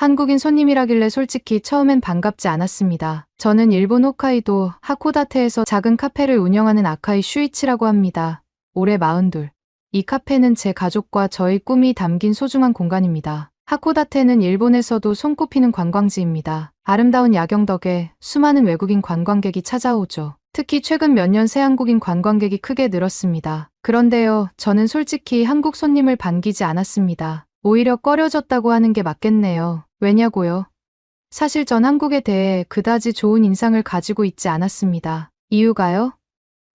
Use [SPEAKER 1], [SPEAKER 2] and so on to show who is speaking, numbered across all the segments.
[SPEAKER 1] 한국인 손님이라길래 솔직히 처음엔 반갑지 않았습니다. 저는 일본 홋카이도 하코다테에서 작은 카페를 운영하는 아카이 슈이치라고 합니다. 올해 42. 이 카페는 제 가족과 저의 꿈이 담긴 소중한 공간입니다. 하코다테는 일본에서도 손꼽히는 관광지입니다. 아름다운 야경 덕에 수많은 외국인 관광객이 찾아오죠. 특히 최근 몇 년 새 한국인 관광객이 크게 늘었습니다. 그런데요, 저는 솔직히 한국 손님을 반기지 않았습니다. 오히려 꺼려졌다고 하는 게 맞겠네요. 왜냐고요? 사실 전 한국에 대해 그다지 좋은 인상을 가지고 있지 않았습니다. 이유가요?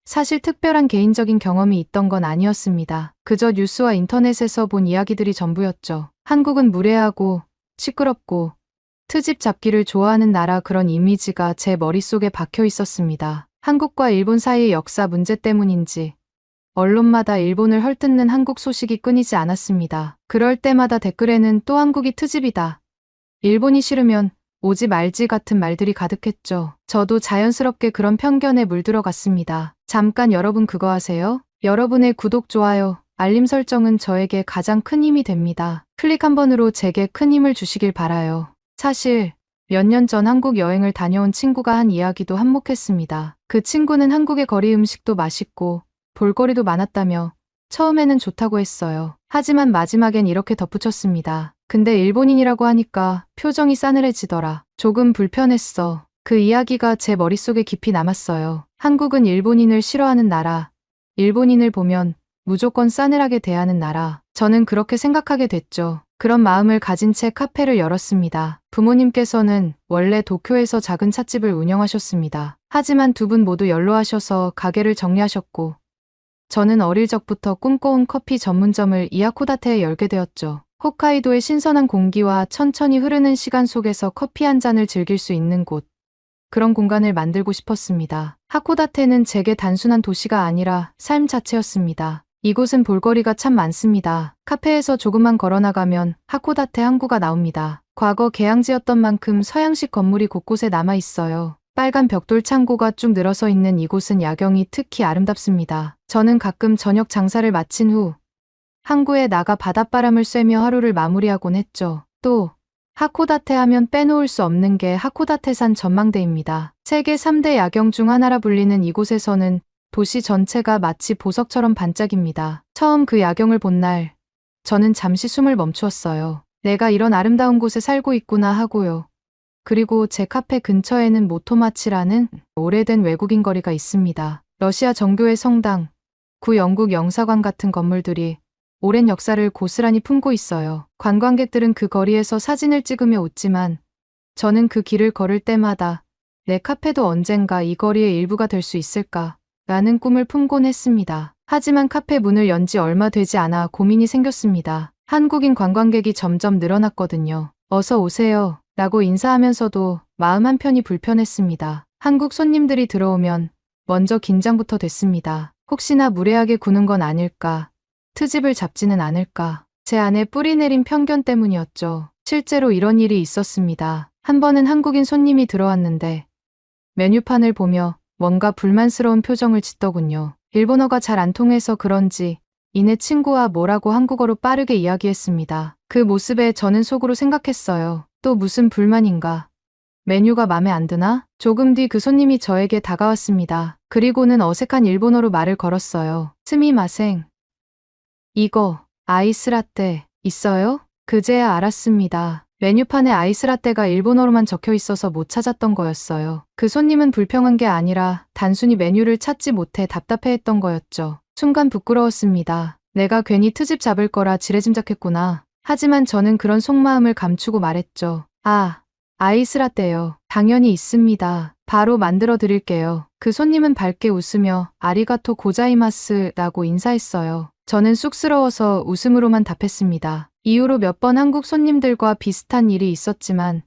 [SPEAKER 1] 사실 특별한 개인적인 경험이 있던 건 아니었습니다. 그저 뉴스와 인터넷에서 본 이야기들이 전부였죠. 한국은 무례하고 시끄럽고 트집 잡기를 좋아하는 나라, 그런 이미지가 제 머릿속에 박혀 있었습니다. 한국과 일본 사이의 역사 문제 때문인지 언론마다 일본을 헐뜯는 한국 소식이 끊이지 않았습니다. 그럴 때마다 댓글에는 또 한국이 트집이다, 일본이 싫으면 오지 말지 같은 말들이 가득했죠. 저도 자연스럽게 그런 편견에 물들어갔습니다. 잠깐, 여러분 그거 아세요? 여러분의 구독, 좋아요, 알림 설정은 저에게 가장 큰 힘이 됩니다. 클릭 한 번으로 제게 큰 힘을 주시길 바라요. 사실 몇 년 전 한국 여행을 다녀온 친구가 한 이야기도 한몫했습니다. 그 친구는 한국의 거리 음식도 맛있고 볼거리도 많았다며 처음에는 좋다고 했어요. 하지만 마지막엔 이렇게 덧붙였습니다. 근데 일본인이라고 하니까 표정이 싸늘해지더라. 조금 불편했어. 그 이야기가 제 머릿속에 깊이 남았어요. 한국은 일본인을 싫어하는 나라, 일본인을 보면 무조건 싸늘하게 대하는 나라. 저는 그렇게 생각하게 됐죠. 그런 마음을 가진 채 카페를 열었습니다. 부모님께서는 원래 도쿄에서 작은 찻집을 운영하셨습니다. 하지만 두 분 모두 연로하셔서 가게를 정리하셨고, 저는 어릴 적부터 꿈꿔온 커피 전문점을 이 하코다테에 열게 되었죠. 홋카이도의 신선한 공기와 천천히 흐르는 시간 속에서 커피 한 잔을 즐길 수 있는 곳, 그런 공간을 만들고 싶었습니다. 하코다테는 제게 단순한 도시가 아니라 삶 자체였습니다. 이곳은 볼거리가 참 많습니다. 카페에서 조금만 걸어나가면 하코다테 항구가 나옵니다. 과거 개항지였던 만큼 서양식 건물이 곳곳에 남아 있어요. 빨간 벽돌 창고가 쭉 늘어서 있는 이곳은 야경이 특히 아름답습니다. 저는 가끔 저녁 장사를 마친 후 항구에 나가 바닷바람을 쐬며 하루를 마무리하곤 했죠. 또 하코다테 하면 빼놓을 수 없는 게 하코다테산 전망대입니다. 세계 3대 야경 중 하나라 불리는 이곳에서는 도시 전체가 마치 보석처럼 반짝입니다. 처음 그 야경을 본 날, 저는 잠시 숨을 멈추었어요. 내가 이런 아름다운 곳에 살고 있구나 하고요. 그리고 제 카페 근처에는 모토마치라는 오래된 외국인 거리가 있습니다. 러시아 정교회 성당, 구 영국 영사관 같은 건물들이 오랜 역사를 고스란히 품고 있어요. 관광객들은 그 거리에서 사진을 찍으며 웃지만 저는 그 길을 걸을 때마다 내 카페도 언젠가 이 거리의 일부가 될 수 있을까 라는 꿈을 품곤 했습니다. 하지만 카페 문을 연 지 얼마 되지 않아 고민이 생겼습니다. 한국인 관광객이 점점 늘어났거든요. 어서 오세요 라고 인사하면서도 마음 한편이 불편했습니다. 한국 손님들이 들어오면 먼저 긴장부터 됐습니다. 혹시나 무례하게 구는 건 아닐까, 트집을 잡지는 않을까. 제 안에 뿌리 내린 편견 때문이었죠. 실제로 이런 일이 있었습니다. 한 번은 한국인 손님이 들어왔는데 메뉴판을 보며 뭔가 불만스러운 표정을 짓더군요. 일본어가 잘 안 통해서 그런지 이내 친구와 뭐라고 한국어로 빠르게 이야기했습니다. 그 모습에 저는 속으로 생각했어요. 또 무슨 불만인가? 메뉴가 맘에 안 드나? 조금 뒤 그 손님이 저에게 다가왔습니다. 그리고는 어색한 일본어로 말을 걸었어요. 스미마생. 이거 아이스라떼 있어요? 그제야 알았습니다. 메뉴판에 아이스라떼가 일본어로만 적혀 있어서 못 찾았던 거였어요. 그 손님은 불평한 게 아니라 단순히 메뉴를 찾지 못해 답답해했던 거였죠. 순간 부끄러웠습니다. 내가 괜히 트집 잡을 거라 지레짐작했구나. 하지만 저는 그런 속마음을 감추고 말했죠. 아, 아이스라떼요. 당연히 있습니다. 바로 만들어 드릴게요. 그 손님은 밝게 웃으며 아리가토 고자이마스라고 인사했어요. 저는 쑥스러워서 웃음으로만 답했습니다. 이후로 몇 번 한국 손님들과 비슷한 일이 있었지만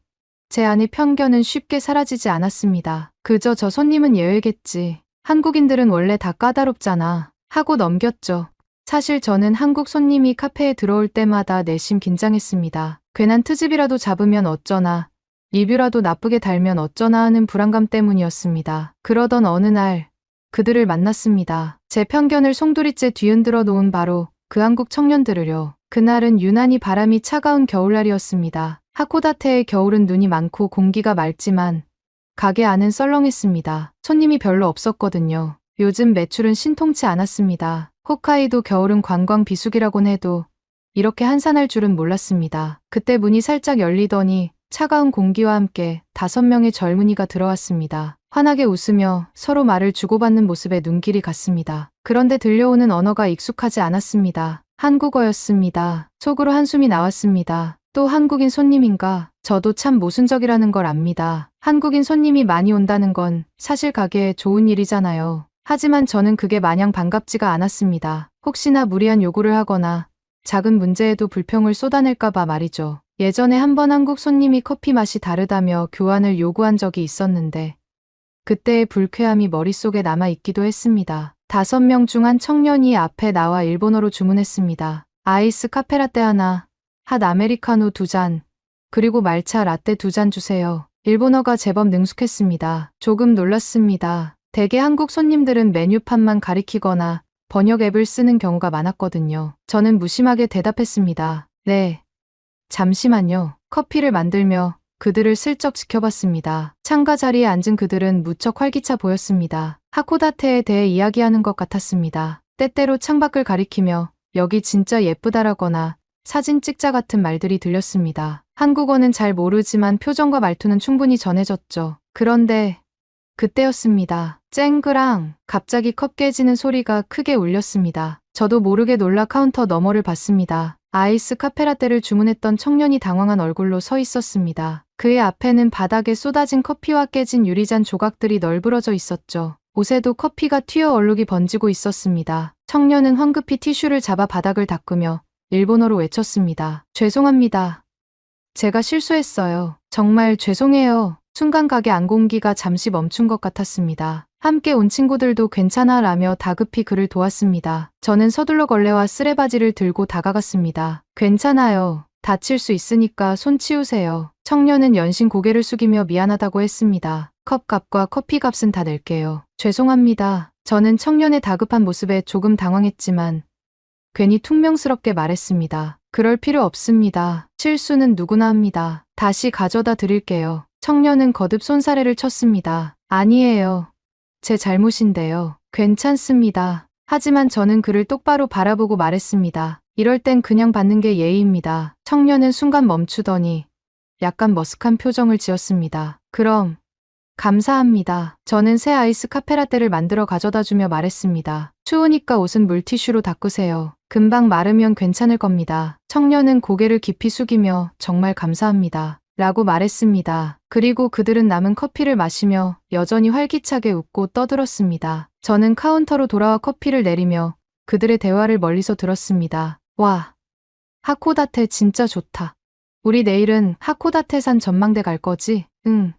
[SPEAKER 1] 제 안의 편견은 쉽게 사라지지 않았습니다. 그저 저 손님은 예외겠지, 한국인들은 원래 다 까다롭잖아 하고 넘겼죠. 사실 저는 한국 손님이 카페에 들어올 때마다 내심 긴장했습니다. 괜한 트집이라도 잡으면 어쩌나, 리뷰라도 나쁘게 달면 어쩌나 하는 불안감 때문이었습니다. 그러던 어느 날 그들을 만났습니다. 제 편견을 송두리째 뒤흔들어 놓은 바로 그 한국 청년들을요. 그날은 유난히 바람이 차가운 겨울날이었습니다. 하코다테의 겨울은 눈이 많고 공기가 맑지만 가게 안은 썰렁했습니다. 손님이 별로 없었거든요. 요즘 매출은 신통치 않았습니다. 홋카이도 겨울은 관광 비수기라곤 해도 이렇게 한산할 줄은 몰랐습니다. 그때 문이 살짝 열리더니 차가운 공기와 함께 5명의 젊은이가 들어왔습니다. 환하게 웃으며 서로 말을 주고받는 모습에 눈길이 갔습니다. 그런데 들려오는 언어가 익숙하지 않았습니다. 한국어였습니다. 속으로 한숨이 나왔습니다. 또 한국인 손님인가? 저도 참 모순적이라는 걸 압니다. 한국인 손님이 많이 온다는 건 사실 가게에 좋은 일이잖아요. 하지만 저는 그게 마냥 반갑지가 않았습니다. 혹시나 무리한 요구를 하거나 작은 문제에도 불평을 쏟아낼까봐 말이죠. 예전에 한번 한국 손님이 커피 맛이 다르다며 교환을 요구한 적이 있었는데 그때의 불쾌함이 머릿속에 남아있기도 했습니다. 5명 중 한 청년이 앞에 나와 일본어로 주문했습니다. 아이스 카페라떼 하나, 핫 아메리카노 2잔, 그리고 말차 라떼 2잔 주세요. 일본어가 제법 능숙했습니다. 조금 놀랐습니다. 대개 한국 손님들은 메뉴판만 가리키거나 번역 앱을 쓰는 경우가 많았거든요. 저는 무심하게 대답했습니다. 네. 잠시만요. 커피를 만들며 그들을 슬쩍 지켜봤습니다. 창가 자리에 앉은 그들은 무척 활기차 보였습니다. 하코다테에 대해 이야기하는 것 같았습니다. 때때로 창밖을 가리키며 여기 진짜 예쁘다라거나 사진 찍자 같은 말들이 들렸습니다. 한국어는 잘 모르지만 표정과 말투는 충분히 전해졌죠. 그런데 그때였습니다. 쨍그랑 갑자기 컵 깨지는 소리가 크게 울렸습니다. 저도 모르게 놀라 카운터 너머를 봤습니다. 아이스 카페라떼를 주문했던 청년이 당황한 얼굴로 서 있었습니다. 그의 앞에는 바닥에 쏟아진 커피와 깨진 유리잔 조각들이 널브러져 있었죠. 옷에도 커피가 튀어 얼룩이 번지고 있었습니다. 청년은 황급히 티슈를 잡아 바닥을 닦으며 일본어로 외쳤습니다. 죄송합니다. 제가 실수했어요. 정말 죄송해요. 순간 가게 안공기가 잠시 멈춘 것 같았습니다. 함께 온 친구들도 괜찮아 라며 다급히 그를 도왔습니다. 저는 서둘러 걸레와 쓰레바지를 들고 다가갔습니다. 괜찮아요. 다칠 수 있으니까 손 치우세요. 청년은 연신 고개를 숙이며 미안하다고 했습니다. 컵값과 커피값은 다 낼게요. 죄송합니다. 저는 청년의 다급한 모습에 조금 당황했지만 괜히 퉁명스럽게 말했습니다. 그럴 필요 없습니다. 실수는 누구나 합니다. 다시 가져다 드릴게요. 청년은 거듭 손사래를 쳤습니다. 아니에요. 제 잘못인데요. 괜찮습니다. 하지만 저는 그를 똑바로 바라보고 말했습니다. 이럴 땐 그냥 받는 게 예의입니다. 청년은 순간 멈추더니 약간 머쓱한 표정을 지었습니다. 그럼 감사합니다. 저는 새 아이스 카페라떼를 만들어 가져다 주며 말했습니다. 추우니까 옷은 물티슈로 닦으세요. 금방 마르면 괜찮을 겁니다. 청년은 고개를 깊이 숙이며 정말 감사합니다. 라고 말했습니다. 그리고 그들은 남은 커피를 마시며 여전히 활기차게 웃고 떠들었습니다. 저는 카운터로 돌아와 커피를 내리며 그들의 대화를 멀리서 들었습니다. 와, 하코다테 진짜 좋다. 우리 내일은 하코다테산 전망대 갈 거지? 응.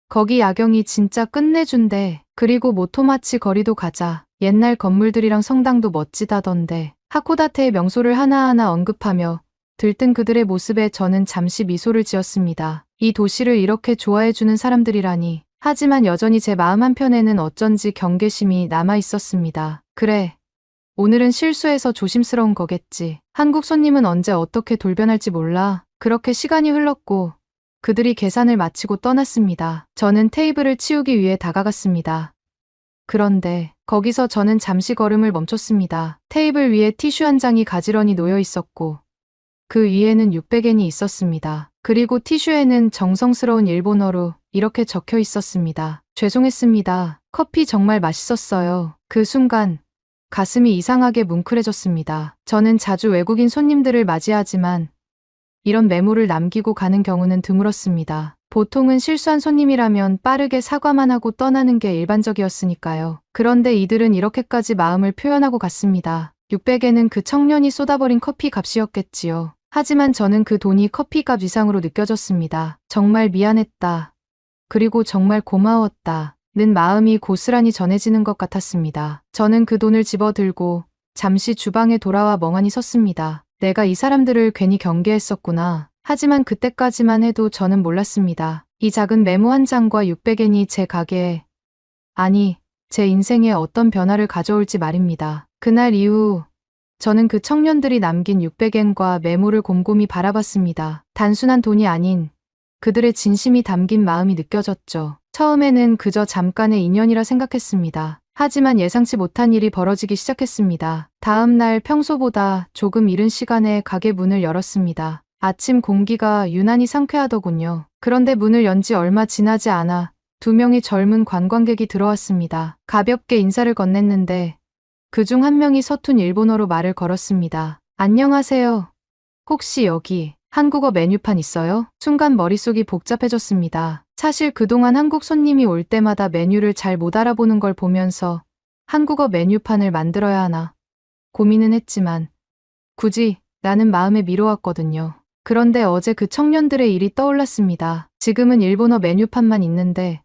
[SPEAKER 1] 거기 야경이 진짜 끝내준대. 그리고 모토마치 거리도 가자. 옛날 건물들이랑 성당도 멋지다던데. 하코다테의 명소를 하나하나 언급하며 들뜬 그들의 모습에 저는 잠시 미소를 지었습니다. 이 도시를 이렇게 좋아해주는 사람들이라니. 하지만 여전히 제 마음 한편에는 어쩐지 경계심이 남아 있었습니다. 그래. 오늘은 실수해서 조심스러운 거겠지. 한국 손님은 언제 어떻게 돌변할지 몰라. 그렇게 시간이 흘렀고 그들이 계산을 마치고 떠났습니다. 저는 테이블을 치우기 위해 다가갔습니다. 그런데 거기서 저는 잠시 걸음을 멈췄습니다. 테이블 위에 티슈 한 장이 가지런히 놓여 있었고 그 위에는 600엔이 있었습니다. 그리고 티슈에는 정성스러운 일본어로 이렇게 적혀 있었습니다. 죄송했습니다. 커피 정말 맛있었어요. 그 순간 가슴이 이상하게 뭉클해졌습니다. 저는 자주 외국인 손님들을 맞이하지만 이런 메모를 남기고 가는 경우는 드물었습니다. 보통은 실수한 손님이라면 빠르게 사과만 하고 떠나는 게 일반적이었으니까요. 그런데 이들은 이렇게까지 마음을 표현하고 갔습니다. 600엔은 그 청년이 쏟아버린 커피 값이었겠지요. 하지만 저는 그 돈이 커피값 이상으로 느껴졌습니다. 정말 미안했다. 그리고 정말 고마웠다. 는 마음이 고스란히 전해지는 것 같았습니다. 저는 그 돈을 집어들고 잠시 주방에 돌아와 멍하니 섰습니다. 내가 이 사람들을 괜히 경계했었구나. 하지만 그때까지만 해도 저는 몰랐습니다. 이 작은 메모 한 장과 600엔이 제 가게에, 아니, 제 인생에 어떤 변화를 가져올지 말입니다. 그날 이후 저는 그 청년들이 남긴 600엔과 메모를 곰곰이 바라봤습니다. 단순한 돈이 아닌 그들의 진심이 담긴 마음이 느껴졌죠. 처음에는 그저 잠깐의 인연이라 생각했습니다. 하지만 예상치 못한 일이 벌어지기 시작했습니다. 다음 날 평소보다 조금 이른 시간에 가게 문을 열었습니다. 아침 공기가 유난히 상쾌하더군요. 그런데 문을 연 지 얼마 지나지 않아 2명의 젊은 관광객이 들어왔습니다. 가볍게 인사를 건넸는데 그중 한 명이 서툰 일본어로 말을 걸었습니다. 안녕하세요. 혹시 여기 한국어 메뉴판 있어요? 순간 머릿속이 복잡해졌습니다. 사실 그동안 한국 손님이 올 때마다 메뉴를 잘 못 알아보는 걸 보면서 한국어 메뉴판을 만들어야 하나 고민은 했지만 굳이 라는 마음에 미뤄왔거든요. 그런데 어제 그 청년들의 일이 떠올랐습니다. 지금은 일본어 메뉴판만 있는데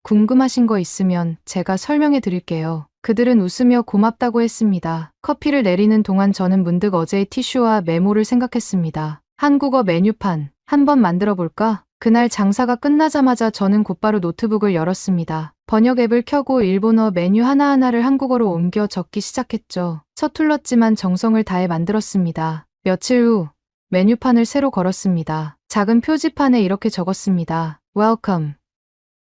[SPEAKER 1] 궁금하신 거 있으면 제가 설명해 드릴게요. 그들은 웃으며 고맙다고 했습니다. 커피를 내리는 동안 저는 문득 어제의 티슈와 메모를 생각했습니다. 한국어 메뉴판 한번 만들어 볼까? 그날 장사가 끝나자마자 저는 곧바로 노트북을 열었습니다. 번역 앱을 켜고 일본어 메뉴 하나하나를 한국어로 옮겨 적기 시작했죠. 서툴렀지만 정성을 다해 만들었습니다. 며칠 후 메뉴판을 새로 걸었습니다. 작은 표지판에 이렇게 적었습니다. Welcome.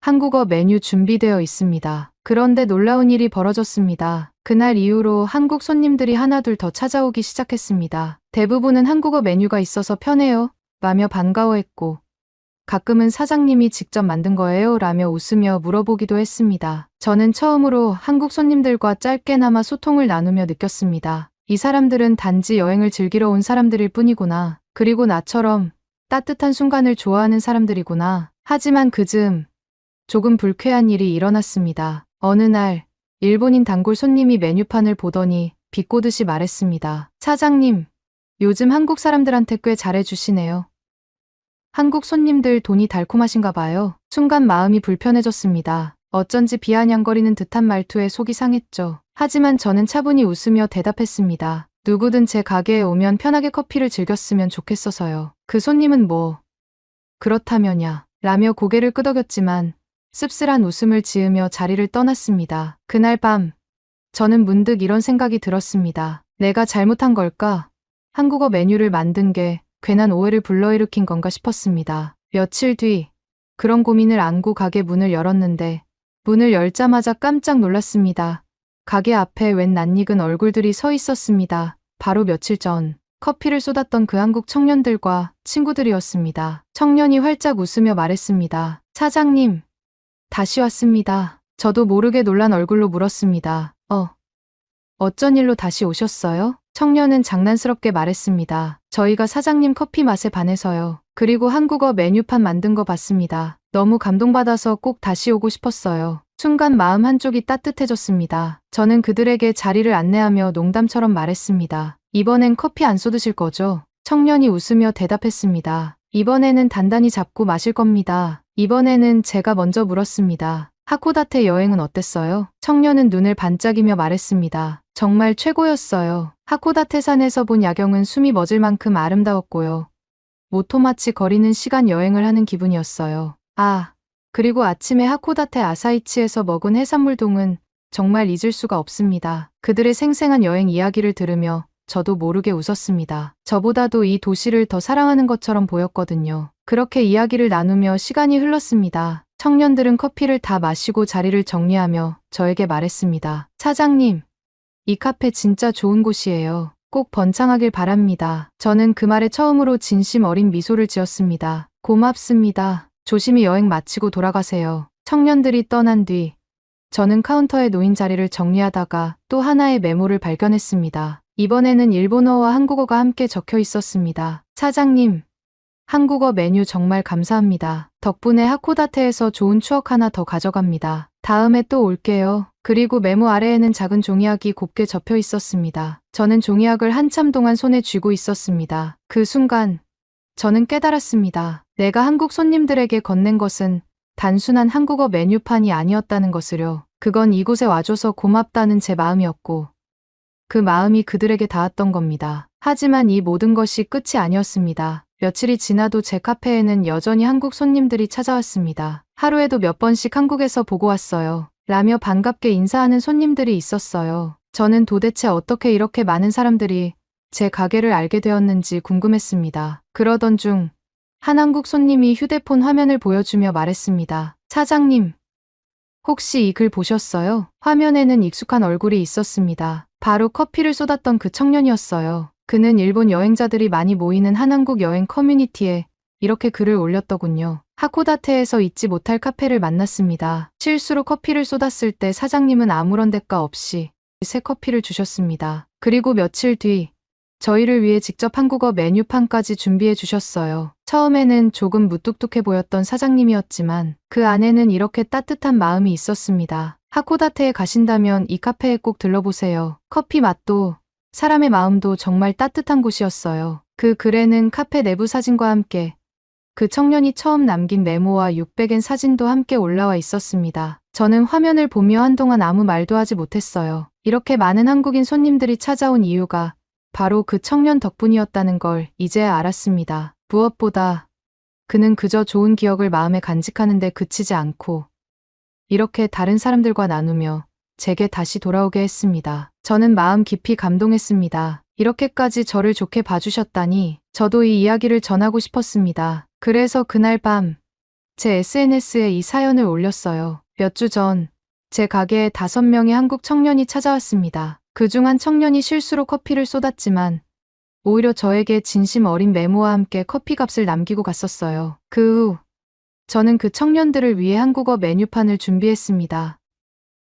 [SPEAKER 1] 한국어 메뉴 준비되어 있습니다. 그런데 놀라운 일이 벌어졌습니다. 그날 이후로 한국 손님들이 하나둘 더 찾아오기 시작했습니다. 대부분은 한국어 메뉴가 있어서 편해요 라며 반가워했고 가끔은 사장님이 직접 만든 거예요 라며 웃으며 물어보기도 했습니다. 저는 처음으로 한국 손님들과 짧게나마 소통을 나누며 느꼈습니다. 이 사람들은 단지 여행을 즐기러 온 사람들일 뿐이구나. 그리고 나처럼 따뜻한 순간을 좋아하는 사람들이구나. 하지만 그즈음 조금 불쾌한 일이 일어났습니다. 어느 날 일본인 단골 손님이 메뉴판을 보더니 비꼬듯이 말했습니다. 사장님, 요즘 한국 사람들한테 꽤 잘해주시네요. 한국 손님들 돈이 달콤하신가 봐요. 순간 마음이 불편해졌습니다. 어쩐지 비아냥거리는 듯한 말투에 속이 상했죠. 하지만 저는 차분히 웃으며 대답했습니다. 누구든 제 가게에 오면 편하게 커피를 즐겼으면 좋겠어서요. 그 손님은 뭐 그렇다면야 라며 고개를 끄덕였지만 씁쓸한 웃음을 지으며 자리를 떠났습니다. 그날 밤 저는 문득 이런 생각이 들었습니다. 내가 잘못한 걸까? 한국어 메뉴를 만든 게 괜한 오해를 불러일으킨 건가 싶었습니다. 며칠 뒤 그런 고민을 안고 가게 문을 열었는데 문을 열자마자 깜짝 놀랐습니다. 가게 앞에 웬 낯익은 얼굴들이 서 있었습니다. 바로 며칠 전 커피를 쏟았던 그 한국 청년들과 친구들이었습니다. 청년이 활짝 웃으며 말했습니다. 사장님, 다시 왔습니다. 저도 모르게 놀란 얼굴로 물었습니다. 어쩐 일로 다시 오셨어요? 청년은 장난스럽게 말했습니다. 저희가 사장님 커피 맛에 반해서요. 그리고 한국어 메뉴판 만든 거 봤습니다. 너무 감동받아서 꼭 다시 오고 싶었어요. 순간 마음 한쪽이 따뜻해졌습니다. 저는 그들에게 자리를 안내하며 농담처럼 말했습니다. 이번엔 커피 안 쏟으실 거죠? 청년이 웃으며 대답했습니다. 이번에는 단단히 잡고 마실 겁니다. 이번에는 제가 먼저 물었습니다. 하코다테 여행은 어땠어요? 청년은 눈을 반짝이며 말했습니다. 정말 최고였어요. 하코다테 산에서 본 야경은 숨이 멎을 만큼 아름다웠고요. 모토마치 거리는 시간 여행을 하는 기분이었어요. 그리고 아침에 하코다테 아사이치에서 먹은 해산물동은 정말 잊을 수가 없습니다. 그들의 생생한 여행 이야기를 들으며 저도 모르게 웃었습니다. 저보다도 이 도시를 더 사랑하는 것처럼 보였거든요. 그렇게 이야기를 나누며 시간이 흘렀습니다. 청년들은 커피를 다 마시고 자리를 정리하며 저에게 말했습니다. 사장님, 이 카페 진짜 좋은 곳이에요. 꼭 번창하길 바랍니다. 저는 그 말에 처음으로 진심 어린 미소를 지었습니다. 고맙습니다. 조심히 여행 마치고 돌아가세요. 청년들이 떠난 뒤 저는 카운터에 놓인 자리를 정리하다가 또 하나의 메모를 발견했습니다. 이번에는 일본어와 한국어가 함께 적혀 있었습니다. 사장님, 한국어 메뉴 정말 감사합니다. 덕분에 하코다테에서 좋은 추억 하나 더 가져갑니다. 다음에 또 올게요. 그리고 메모 아래에는 작은 종이약이 곱게 접혀 있었습니다. 저는 종이약을 한참 동안 손에 쥐고 있었습니다. 그 순간 저는 깨달았습니다. 내가 한국 손님들에게 건넨 것은 단순한 한국어 메뉴판이 아니었다는 것을요. 그건 이곳에 와줘서 고맙다는 제 마음이었고 그 마음이 그들에게 닿았던 겁니다. 하지만 이 모든 것이 끝이 아니었습니다. 며칠이 지나도 제 카페에는 여전히 한국 손님들이 찾아왔습니다. 하루에도 몇 번씩 한국에서 보고 왔어요. 라며 반갑게 인사하는 손님들이 있었어요. 저는 도대체 어떻게 이렇게 많은 사람들이 제 가게를 알게 되었는지 궁금했습니다. 그러던 중 한 한국 손님이 휴대폰 화면을 보여주며 말했습니다. 사장님, 혹시 이 글 보셨어요? 화면에는 익숙한 얼굴이 있었습니다. 바로 커피를 쏟았던 그 청년이었어요. 그는 일본 여행자들이 많이 모이는 한한국 여행 커뮤니티에 이렇게 글을 올렸더군요. 하코다테에서 잊지 못할 카페를 만났습니다. 실수로 커피를 쏟았을 때 사장님은 아무런 대가 없이 새 커피를 주셨습니다. 그리고 며칠 뒤 저희를 위해 직접 한국어 메뉴판까지 준비해 주셨어요. 처음에는 조금 무뚝뚝해 보였던 사장님이었지만 그 안에는 이렇게 따뜻한 마음이 있었습니다. 하코다테에 가신다면 이 카페에 꼭 들러보세요. 커피 맛도 사람의 마음도 정말 따뜻한 곳이었어요. 그 글에는 카페 내부 사진과 함께 그 청년이 처음 남긴 메모와 600엔 사진도 함께 올라와 있었습니다. 저는 화면을 보며 한동안 아무 말도 하지 못했어요. 이렇게 많은 한국인 손님들이 찾아온 이유가 바로 그 청년 덕분이었다는 걸 이제야 알았습니다. 무엇보다 그는 그저 좋은 기억을 마음에 간직하는 데 그치지 않고 이렇게 다른 사람들과 나누며 제게 다시 돌아오게 했습니다. 저는 마음 깊이 감동했습니다. 이렇게까지 저를 좋게 봐주셨다니 저도 이 이야기를 전하고 싶었습니다. 그래서 그날 밤 제 SNS에 이 사연을 올렸어요. 몇 주 전 제 가게에 5명의 한국 청년이 찾아왔습니다. 그중 한 청년이 실수로 커피를 쏟았지만 오히려 저에게 진심 어린 메모와 함께 커피값을 남기고 갔었어요. 그 후 저는 그 청년들을 위해 한국어 메뉴판을 준비했습니다.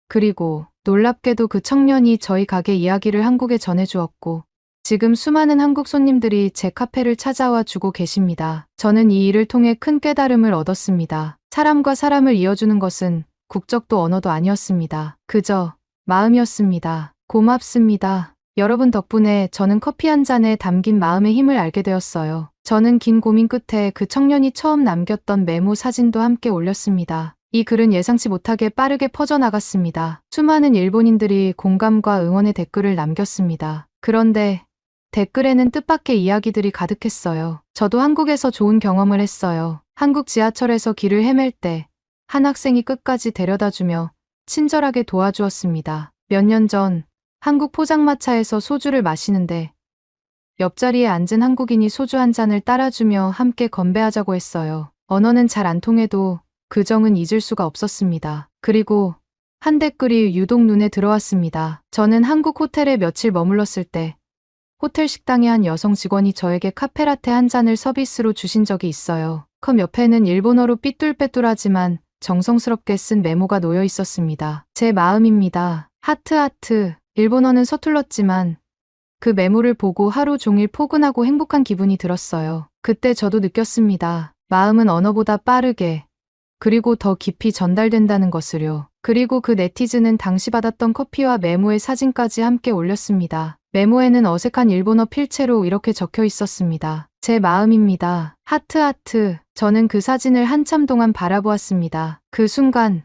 [SPEAKER 1] 그리고 놀랍게도 그 청년이 저희 가게 이야기를 한국에 전해주었고 지금 수많은 한국 손님들이 제 카페를 찾아와 주고 계십니다. 저는 이 일을 통해 큰 깨달음을 얻었습니다. 사람과 사람을 이어주는 것은 국적도 언어도 아니었습니다. 그저 마음이었습니다. 고맙습니다. 여러분 덕분에 저는 커피 한 잔에 담긴 마음의 힘을 알게 되었어요. 저는 긴 고민 끝에 그 청년이 처음 남겼던 메모 사진도 함께 올렸습니다. 이 글은 예상치 못하게 빠르게 퍼져나갔습니다. 수많은 일본인들이 공감과 응원의 댓글을 남겼습니다. 그런데 댓글에는 뜻밖의 이야기들이 가득했어요. 저도 한국에서 좋은 경험을 했어요. 한국 지하철에서 길을 헤맬 때 한 학생이 끝까지 데려다주며 친절하게 도와주었습니다. 몇 년 전 한국 포장마차에서 소주를 마시는데 옆자리에 앉은 한국인이 소주 한 잔을 따라주며 함께 건배하자고 했어요. 언어는 잘 안 통해도 그 정은 잊을 수가 없었습니다. 그리고 한 댓글이 유독 눈에 들어왔습니다. 저는 한국 호텔에 며칠 머물렀을 때 호텔 식당의 한 여성 직원이 저에게 카페라테 한 잔을 서비스로 주신 적이 있어요. 컵 옆에는 일본어로 삐뚤빼뚤하지만 정성스럽게 쓴 메모가 놓여 있었습니다. 제 마음입니다. 하트. 일본어는 서툴렀지만 그 메모를 보고 하루 종일 포근하고 행복한 기분이 들었어요. 그때 저도 느꼈습니다. 마음은 언어보다 빠르게 그리고 더 깊이 전달된다는 것을요. 그리고 그 네티즌은 당시 받았던 커피와 메모의 사진까지 함께 올렸습니다. 메모에는 어색한 일본어 필체로 이렇게 적혀 있었습니다. 제 마음입니다. 하트. 저는 그 사진을 한참 동안 바라보았습니다. 그 순간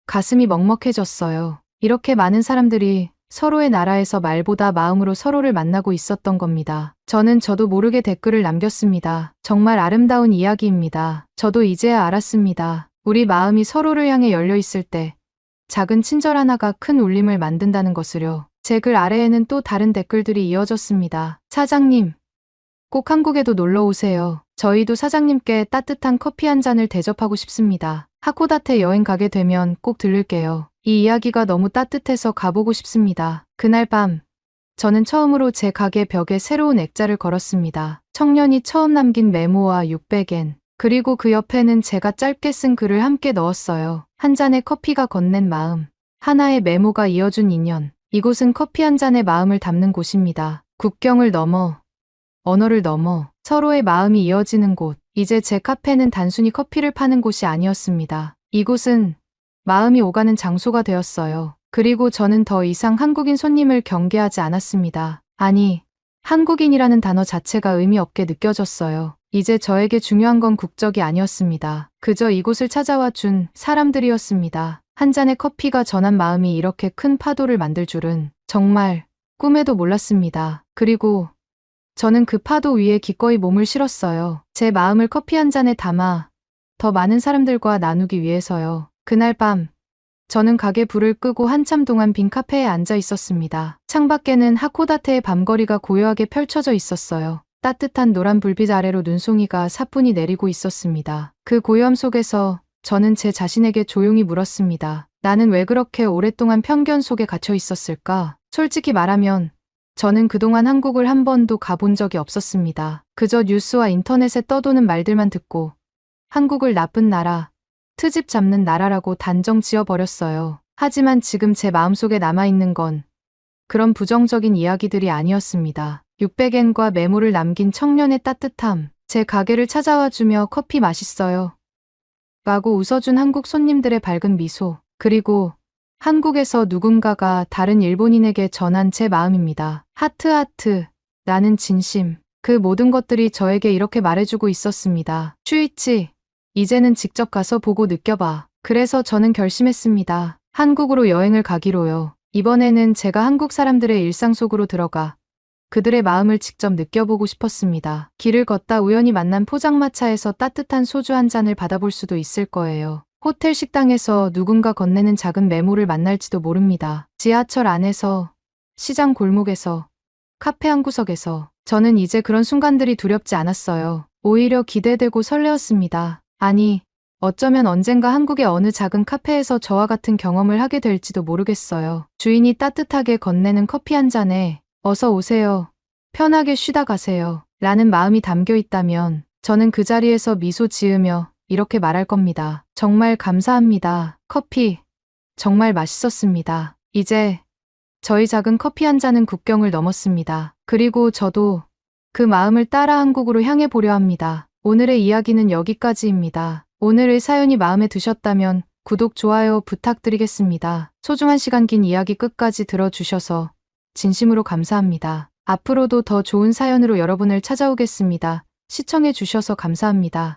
[SPEAKER 1] 가슴이 먹먹해졌어요. 이렇게 많은 사람들이 서로의 나라에서 말보다 마음으로 서로를 만나고 있었던 겁니다. 저도 모르게 댓글을 남겼습니다. 정말 아름다운 이야기입니다. 저도 이제야 알았습니다. 우리 마음이 서로를 향해 열려 있을 때 작은 친절 하나가 큰 울림을 만든다는 것을요. 제 글 아래에는 또 다른 댓글들이 이어졌습니다. 사장님, 꼭 한국에도 놀러 오세요. 저희도 사장님께 따뜻한 커피 한 잔을 대접하고 싶습니다. 하코다테 여행 가게 되면 꼭 들를게요. 이 이야기가 너무 따뜻해서 가보고 싶습니다. 그날 밤, 저는 처음으로 제 가게 벽에 새로운 액자를 걸었습니다. 청년이 처음 남긴 메모와 600엔, 그리고 그 옆에는 제가 짧게 쓴 글을 함께 넣었어요. 한 잔의 커피가 건넨 마음, 하나의 메모가 이어준 인연. 이곳은 커피 한 잔의 마음을 담는 곳입니다. 국경을 넘어, 언어를 넘어 서로의 마음이 이어지는 곳. 이제 제 카페는 단순히 커피를 파는 곳이 아니었습니다. 이곳은 마음이 오가는 장소가 되었어요. 그리고 저는 더 이상 한국인 손님을 경계하지 않았습니다. 아니, 한국인이라는 단어 자체가 의미 없게 느껴졌어요. 이제 저에게 중요한 건 국적이 아니었습니다. 그저 이곳을 찾아와 준 사람들이었습니다. 한 잔의 커피가 전한 마음이 이렇게 큰 파도를 만들 줄은 정말 꿈에도 몰랐습니다. 그리고 저는 그 파도 위에 기꺼이 몸을 실었어요. 제 마음을 커피 한 잔에 담아 더 많은 사람들과 나누기 위해서요. 그날 밤 저는 가게 불을 끄고 한참 동안 빈 카페에 앉아 있었습니다. 창밖에는 하코다테의 밤거리가 고요하게 펼쳐져 있었어요. 따뜻한 노란 불빛 아래로 눈송이가 사뿐히 내리고 있었습니다. 그 고요함 속에서 저는 제 자신에게 조용히 물었습니다. 나는 왜 그렇게 오랫동안 편견 속에 갇혀 있었을까? 솔직히 말하면 저는 그동안 한국을 한 번도 가본 적이 없었습니다. 그저 뉴스와 인터넷에 떠도는 말들만 듣고 한국을 나쁜 나라, 트집 잡는 나라라고 단정 지어버렸어요. 하지만 지금 제 마음속에 남아있는 건 그런 부정적인 이야기들이 아니었습니다. 600엔과 메모를 남긴 청년의 따뜻함, 제 가게를 찾아와 주며 커피 맛있어요 라고 웃어준 한국 손님들의 밝은 미소, 그리고 한국에서 누군가가 다른 일본인에게 전한 제 마음입니다. 하트, 나는 진심. 그 모든 것들이 저에게 이렇게 말해주고 있었습니다. 슈이치, 이제는 직접 가서 보고 느껴봐. 그래서 저는 결심했습니다. 한국으로 여행을 가기로요. 이번에는 제가 한국 사람들의 일상 속으로 들어가 그들의 마음을 직접 느껴보고 싶었습니다. 길을 걷다 우연히 만난 포장마차에서 따뜻한 소주 한 잔을 받아볼 수도 있을 거예요. 호텔 식당에서 누군가 건네는 작은 메모를 만날지도 모릅니다. 지하철 안에서, 시장 골목에서, 카페 한 구석에서 저는 이제 그런 순간들이 두렵지 않았어요. 오히려 기대되고 설레었습니다. 아니, 어쩌면 언젠가 한국의 어느 작은 카페에서 저와 같은 경험을 하게 될지도 모르겠어요. 주인이 따뜻하게 건네는 커피 한 잔에 어서 오세요. 편하게 쉬다 가세요. 라는 마음이 담겨 있다면 저는 그 자리에서 미소 지으며 이렇게 말할 겁니다. 정말 감사합니다. 커피 정말 맛있었습니다. 이제 저희 작은 커피 한 잔은 국경을 넘었습니다. 그리고 저도 그 마음을 따라 한국으로 향해 보려 합니다. 오늘의 이야기는 여기까지입니다. 오늘의 사연이 마음에 드셨다면 구독, 좋아요 부탁드리겠습니다. 소중한 시간 긴 이야기 끝까지 들어주셔서 진심으로 감사합니다. 앞으로도 더 좋은 사연으로 여러분을 찾아오겠습니다. 시청해 주셔서 감사합니다.